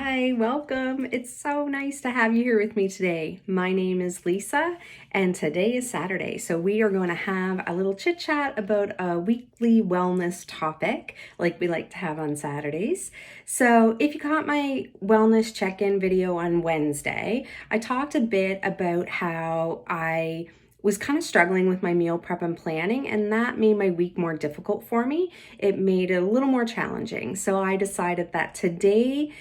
Hi, welcome. It's so nice to have you here with me today. My name is Lisa, and today is Saturday, so we are going to have a little chit chat about a weekly wellness topic like we like to have on Saturdays. So, if you caught my wellness check in video on Wednesday, I talked a bit about how I was kind of struggling with my meal prep and planning, and that made my week more difficult for me. It made it a little more challenging. So I decided that today,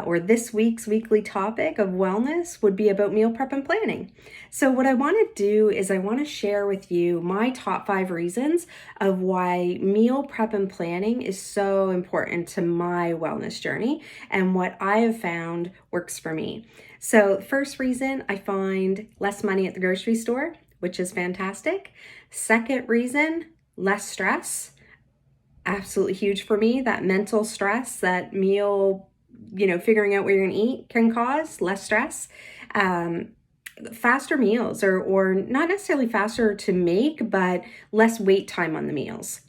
or this week's weekly topic of wellness would be about meal prep and planning. So what I want to do is I want to share with you my top 5 reasons of why meal prep and planning is so important to my wellness journey and what I have found works for me. So first reason, I find less money at the grocery store, which is fantastic. Second reason, less stress. Absolutely huge for me. That mental stress, that meal, figuring out what you're gonna eat can cause less stress. Faster meals, or not necessarily faster to make, but less wait time on the meals.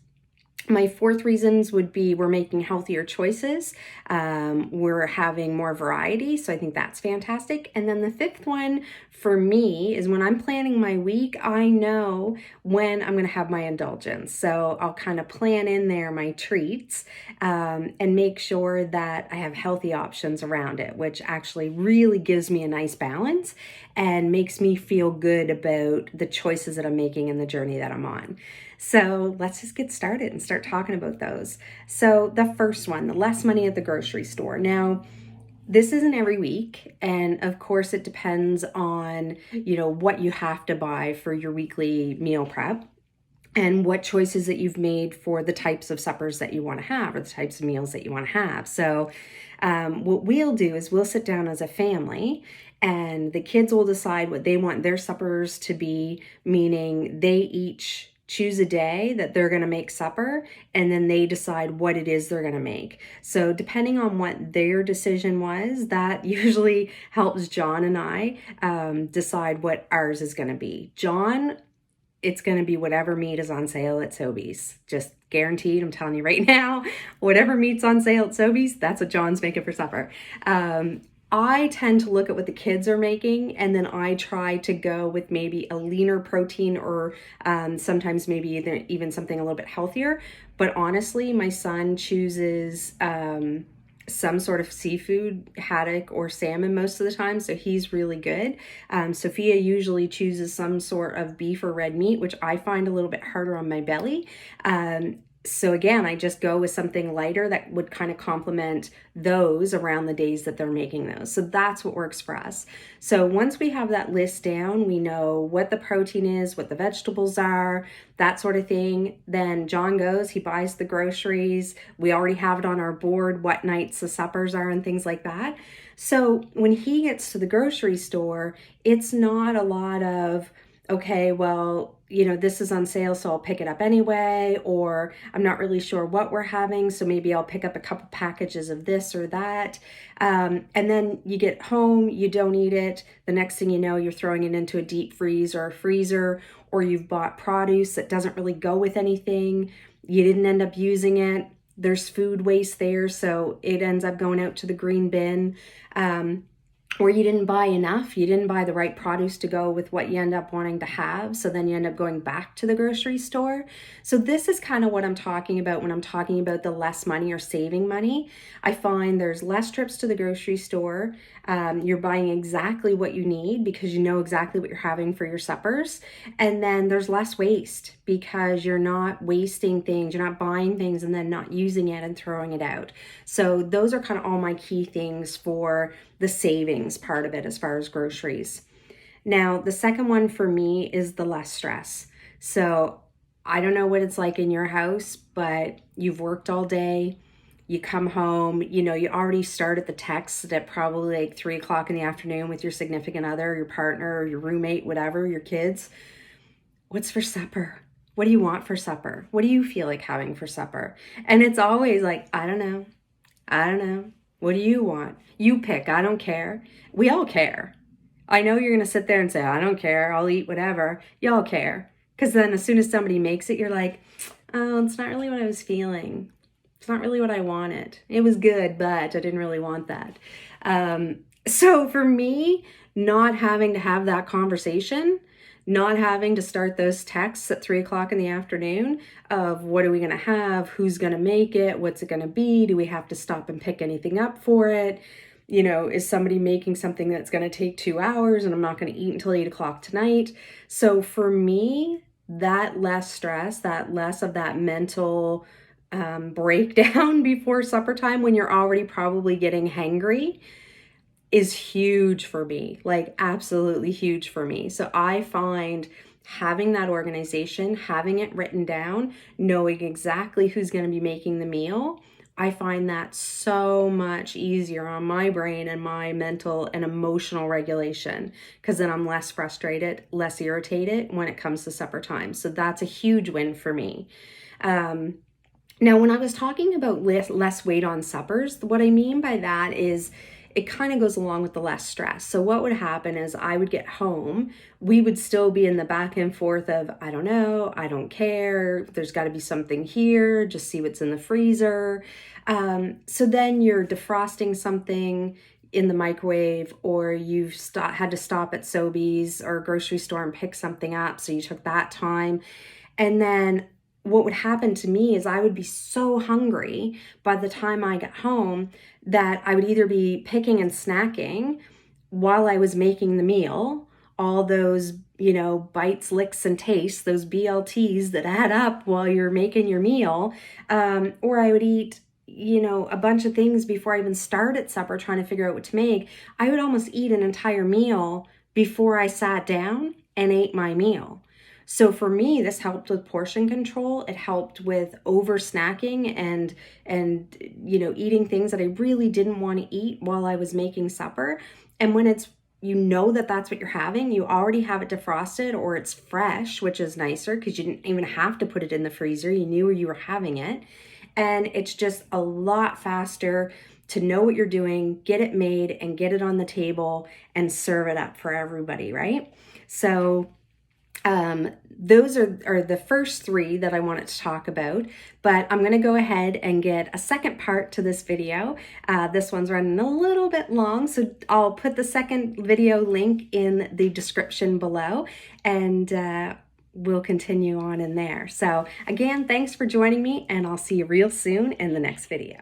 My fourth reasons would be we're making healthier choices. We're having more variety, so I think that's fantastic. And then the fifth one for me is when I'm planning my week, I know when I'm going to have my indulgence. So I'll kind of plan in there my treats and make sure that I have healthy options around it, which actually really gives me a nice balance and makes me feel good about the choices that I'm making and the journey that I'm on. So let's just get started and start talking about those. So the first one, the less money at the grocery store. Now, this isn't every week, and of course it depends on, what you have to buy for your weekly meal prep and what choices that you've made for the types of suppers that you want to have or the types of meals that you want to have. So what we'll do is we'll sit down as a family and the kids will decide what they want their suppers to be, meaning they each choose a day that they're going to make supper, and then they decide what it is they're going to make. So depending on what their decision was, that usually helps John and I decide what ours is going to be. John, it's going to be whatever meat is on sale at Sobeys. Just guaranteed, I'm telling you right now, whatever meat's on sale at Sobeys, that's what John's making for supper. I tend to look at what the kids are making, and then I try to go with maybe a leaner protein or sometimes maybe even something a little bit healthier. But honestly, my son chooses some sort of seafood, haddock or salmon most of the time, so he's really good. Sophia usually chooses some sort of beef or red meat, which I find a little bit harder on my belly. So again, I just go with something lighter that would kind of complement those around the days that they're making those. So that's what works for us. So once we have that list down, we know what the protein is, what the vegetables are, that sort of thing. Then John goes, he buys the groceries. We already have it on our board, what nights the suppers are and things like that. So when he gets to the grocery store, it's not a lot of, okay, well, this is on sale, so I'll pick it up anyway, or I'm not really sure what we're having, so maybe I'll pick up a couple packages of this or that. And then you get home, you don't eat it. The next thing you know, you're throwing it into a deep freeze or a freezer, or you've bought produce that doesn't really go with anything. You didn't end up using it. There's food waste there, so it ends up going out to the green bin. Or you didn't buy enough, you didn't buy the right produce to go with what you end up wanting to have, so then you end up going back to the grocery store. So this is kind of what I'm talking about when I'm talking about the less money or saving money. I find there's less trips to the grocery store. You're buying exactly what you need because you know exactly what you're having for your suppers. And then there's less waste because you're not wasting things, you're not buying things and then not using it and throwing it out. So those are kind of all my key things for the savings part of it as far as groceries. Now, the second one for me is the less stress. So I don't know what it's like in your house, but you've worked all day, you come home, you already start at the text at probably like 3 o'clock in the afternoon with your significant other, your partner, or your roommate, whatever, your kids. What's for supper? What do you want for supper? What do you feel like having for supper? And it's always like, I don't know. What do you want? You pick. I don't care. We all care. I know you're going to sit there and say, I don't care. I'll eat whatever. Y'all care. Because then as soon as somebody makes it, you're like, oh, it's not really what I was feeling. It's not really what I wanted. It was good, but I didn't really want that. So for me, not having to have that conversation, not having to start those texts at 3 o'clock in the afternoon of what are we going to have, who's going to make it, what's it going to be, do we have to stop and pick anything up for it? You know, is somebody making something that's going to take 2 hours and I'm not going to eat until 8 o'clock tonight? So for me, that less stress, that less of that mental breakdown before supper time when you're already probably getting hangry is huge for me, like absolutely huge for me. So I find having that organization, having it written down, knowing exactly who's going to be making the meal, I find that so much easier on my brain and my mental and emotional regulation, because then I'm less frustrated, less irritated when it comes to supper time. So that's a huge win for me. Now, when I was talking about less weight on suppers, what I mean by that is it kind of goes along with the less stress. So what would happen is I would get home, we would still be in the back and forth of, I don't know, I don't care, there's got to be something here, just see what's in the freezer. So then you're defrosting something in the microwave, or you've had to stop at Sobeys or a grocery store and pick something up, so you took that time. And then what would happen to me is I would be so hungry by the time I got home that I would either be picking and snacking while I was making the meal, all those, you know, bites, licks, and tastes, those BLTs that add up while you're making your meal, or I would eat, you know, a bunch of things before I even started supper trying to figure out what to make. I would almost eat an entire meal before I sat down and ate my meal. So for me, this helped with portion control. It helped with over snacking and you know, eating things that I really didn't want to eat while I was making supper. And when it's, you know, that that's what you're having, you already have it defrosted or it's fresh, which is nicer because you didn't even have to put it in the freezer. You knew where you were having it. And it's just a lot faster to know what you're doing, get it made and get it on the table and serve it up for everybody, right? So those are the first three that I wanted to talk about, but I'm going to go ahead and get a second part to this video. This one's running a little bit long, so I'll put the second video link in the description below, and we'll continue on in there. So again, thanks for joining me, and I'll see you real soon in the next video.